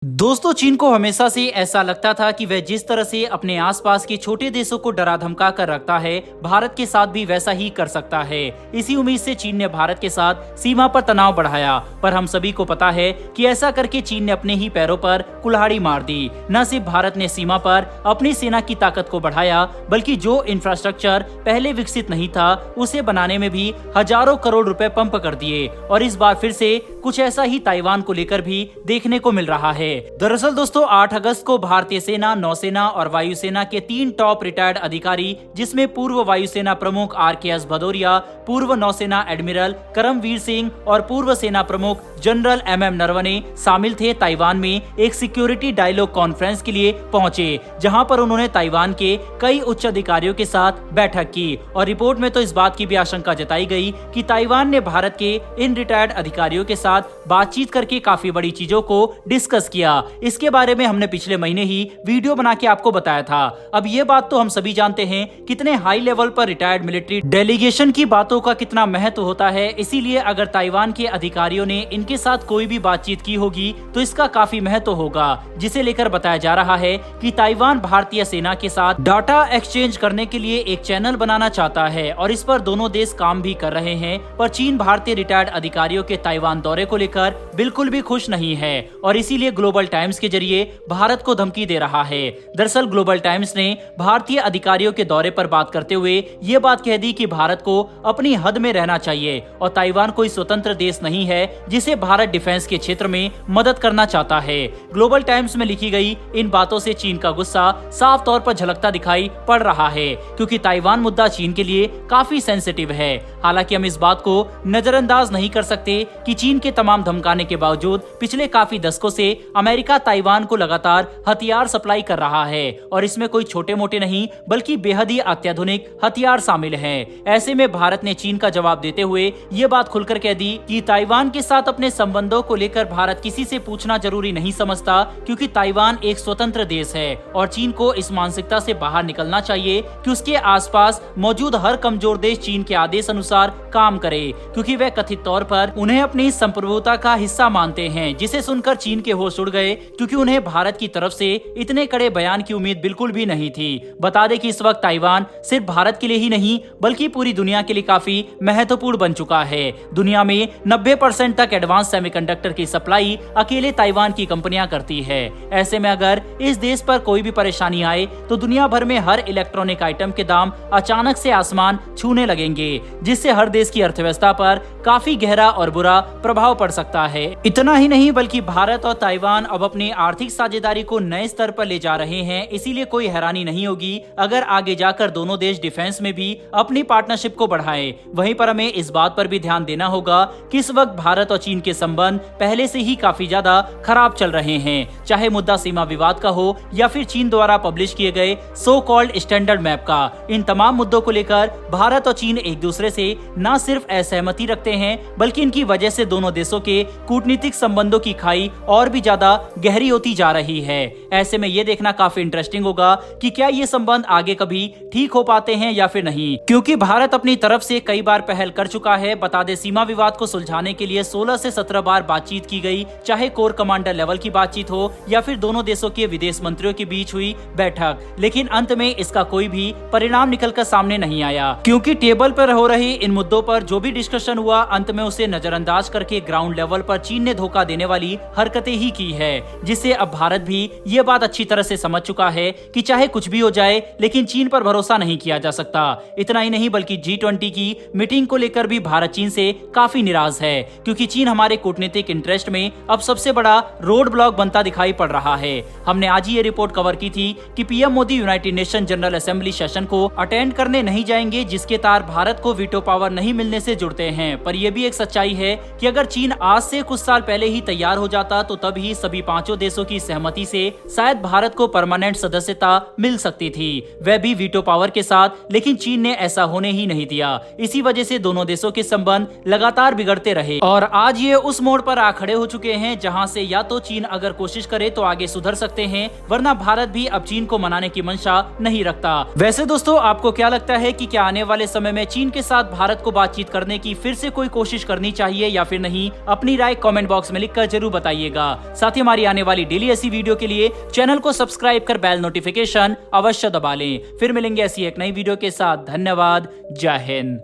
दोस्तों, चीन को हमेशा से ऐसा लगता था कि वह जिस तरह से अपने आसपास के छोटे देशों को डरा धमका कर रखता है, भारत के साथ भी वैसा ही कर सकता है। इसी उम्मीद से चीन ने भारत के साथ सीमा पर तनाव बढ़ाया, पर हम सभी को पता है कि ऐसा करके चीन ने अपने ही पैरों पर कुल्हाड़ी मार दी। न सिर्फ भारत ने सीमा पर अपनी सेना की ताकत को बढ़ाया, बल्कि जो इंफ्रास्ट्रक्चर पहले विकसित नहीं था, उसे बनाने में भी हजारों करोड़ रुपए पंप कर दिए। और इस बार फिर से कुछ ऐसा ही ताइवान को लेकर भी देखने को मिल रहा है। दरअसल दोस्तों, 8 अगस्त को भारतीय सेना, नौसेना और वायुसेना के 3 टॉप रिटायर्ड अधिकारी, जिसमें पूर्व वायुसेना प्रमुख RKS भदौरिया, पूर्व नौसेना एडमिरल करमवीर सिंह और पूर्व सेना प्रमुख जनरल MM नरवणे शामिल थे, ताइवान में एक सिक्योरिटी डायलॉग कॉन्फ्रेंस के लिए पहुंचे, जहां पर उन्होंने ताइवान के कई उच्च अधिकारियों के साथ बैठक की। और रिपोर्ट में तो इस बात की भी आशंका जताई गई कि ताइवान ने भारत के इन रिटायर्ड अधिकारियों के साथ बातचीत करके काफी बड़ी चीजों को डिस्कस किया। इसके बारे में हमने पिछले महीने ही वीडियो बना के आपको बताया था। अब ये बात तो हम सभी जानते हैं कितने हाई लेवल पर रिटायर्ड मिलिट्री डेलीगेशन की बातों का कितना महत्व होता है। इसीलिए अगर ताइवान के अधिकारियों ने इनके साथ कोई भी बातचीत की होगी तो इसका काफी महत्व होगा, जिसे लेकर बताया जा रहा है कि ताइवान भारतीय सेना के साथ डाटा एक्सचेंज करने के लिए एक चैनल बनाना चाहता है और इस पर दोनों देश काम भी कर रहे हैं। पर चीन भारतीय रिटायर्ड अधिकारियों के ताइवान दौरे को लेकर बिल्कुल भी खुश नहीं है और इसीलिए ग्लोबल टाइम्स के जरिए भारत को धमकी दे रहा है। दरअसल ग्लोबल टाइम्स ने भारतीय अधिकारियों के दौरे पर बात करते हुए ये बात कह दी कि भारत को अपनी हद में रहना चाहिए और ताइवान कोई स्वतंत्र देश नहीं है जिसे भारत डिफेंस के क्षेत्र में मदद करना चाहता है। ग्लोबल टाइम्स में लिखी गई इन बातों से चीन का गुस्सा साफ तौर पर झलकता दिखाई पड़ रहा है, क्योंकि ताइवान मुद्दा चीन के लिए काफी सेंसिटिव है। हालांकि हम इस बात को नजरअंदाज नहीं कर सकते कि चीन के तमाम धमकाने के बावजूद पिछले काफी दशकों से अमेरिका ताइवान को लगातार हथियार सप्लाई कर रहा है और इसमें कोई छोटे मोटे नहीं बल्कि बेहद ही अत्याधुनिक हथियार शामिल हैं। ऐसे में भारत ने चीन का जवाब देते हुए ये बात खुलकर कह दी कि ताइवान के साथ अपने संबंधों को लेकर भारत किसी से पूछना जरूरी नहीं समझता, क्योंकि ताइवान एक स्वतंत्र देश है और चीन को इस मानसिकता से बाहर निकलना चाहिए कि उसके आसपास मौजूद हर कमजोर देश चीन के आदेश अनुसार काम करे, क्योंकि वे कथित तौर पर उन्हें अपनी संप्रभुता का हिस्सा मानते हैं। जिसे सुनकर चीन के होश उड़ गए, क्योंकि उन्हें भारत की तरफ से इतने कड़े बयान की उम्मीद बिल्कुल भी नहीं थी। बता दें कि इस वक्त ताइवान सिर्फ भारत के लिए ही नहीं बल्कि पूरी दुनिया के लिए काफी महत्वपूर्ण बन चुका है। दुनिया में 90% तक एडवांस सेमीकंडक्टर की सप्लाई अकेले ताइवान की कंपनियां करती है। ऐसे में अगर इस देश पर कोई भी परेशानी आए तो दुनिया भर में हर इलेक्ट्रॉनिक आइटम के दाम अचानक से आसमान छूने लगेंगे, जिससे हर देश की अर्थव्यवस्था पर काफी गहरा और बुरा प्रभाव पड़ सकता है। इतना ही नहीं बल्कि भारत और ताइवान अब अपनी आर्थिक साझेदारी को नए स्तर पर ले जा रहे हैं। इसीलिए कोई हैरानी नहीं होगी अगर आगे जाकर दोनों देश डिफेंस में भी अपनी पार्टनरशिप को बढ़ाएं। वहीं पर हमें इस बात पर भी ध्यान देना होगा कि इस वक्त भारत और चीन के संबंध पहले से ही काफी ज्यादा खराब चल रहे हैं, चाहे मुद्दा सीमा विवाद का हो या फिर चीन द्वारा पब्लिश किए गए सो कॉल्ड स्टैंडर्ड मैप का। इन तमाम मुद्दों को लेकर भारत और चीन एक दूसरे से न सिर्फ असहमति रखते हैं, बल्कि इनकी वजह से दोनों देशों के कूटनीतिक संबंधों की खाई और भी ज्यादा गहरी होती जा रही है। ऐसे में ये देखना काफी इंटरेस्टिंग होगा कि क्या ये संबंध आगे कभी ठीक हो पाते हैं या फिर नहीं, क्योंकि भारत अपनी तरफ से कई बार पहल कर चुका है। बता दें, सीमा विवाद को सुलझाने के लिए 16 से 17 बार बातचीत की गई, चाहे कोर कमांडर लेवल की बातचीत हो या फिर दोनों देशों के विदेश मंत्रियों के बीच हुई बैठक, लेकिन अंत में इसका कोई भी परिणाम निकलकर सामने नहीं आया, क्योंकि टेबल पर हो रही इन मुद्दों पर जो भी डिस्कशन हुआ, अंत में उसे नजरअंदाज करके ग्राउंड लेवल पर चीन ने धोखा देने वाली हरकतें ही की है, जिससे अब भारत भी ये बात अच्छी तरह से समझ चुका है कि चाहे कुछ भी हो जाए, लेकिन चीन पर भरोसा नहीं किया जा सकता। इतना ही नहीं बल्कि G20 की मीटिंग को लेकर भी भारत चीन से काफी निराश है, क्योंकि चीन हमारे कूटनीतिक इंटरेस्ट में अब सबसे बड़ा रोड ब्लॉक बनता दिखाई पड़ रहा है। हमने आज ही ये रिपोर्ट कवर की थी कि PM Modi United nation general assembly session को अटेंड करने नहीं जाएंगे, जिसके तार भारत को वीटो पावर नहीं मिलने से जुड़ते हैं। पर यह भी एक सच्चाई है कि अगर चीन आज से कुछ साल पहले ही तैयार हो जाता तो तब ही सभी पांचों देशों की सहमति से शायद भारत को परमानेंट सदस्यता मिल सकती थी, वह भी वीटो पावर के साथ, लेकिन चीन ने ऐसा होने ही नहीं दिया। इसी वजह से दोनों देशों के संबंध लगातार बिगड़ते रहे और आज ये उस मोड़ पर आ खड़े हो चुके हैं जहां से या तो चीन अगर कोशिश करे तो आगे सुधर सकते हैं, वरना भारत भी अब चीन को मनाने की मंशा नहीं रखता। वैसे दोस्तों, आपको क्या लगता है कि क्या आने वाले समय में चीन के साथ भारत को बातचीत करने की फिर से कोई कोशिश करनी चाहिए या फिर नहीं? अपनी राय कमेंट बॉक्स में लिखकर जरूर बताइएगा। साथ साथ ही हमारी आने वाली डेली ऐसी वीडियो के लिए चैनल को सब्सक्राइब कर बेल नोटिफिकेशन अवश्य दबा लें। फिर मिलेंगे ऐसी एक नई वीडियो के साथ। धन्यवाद। जय हिंद।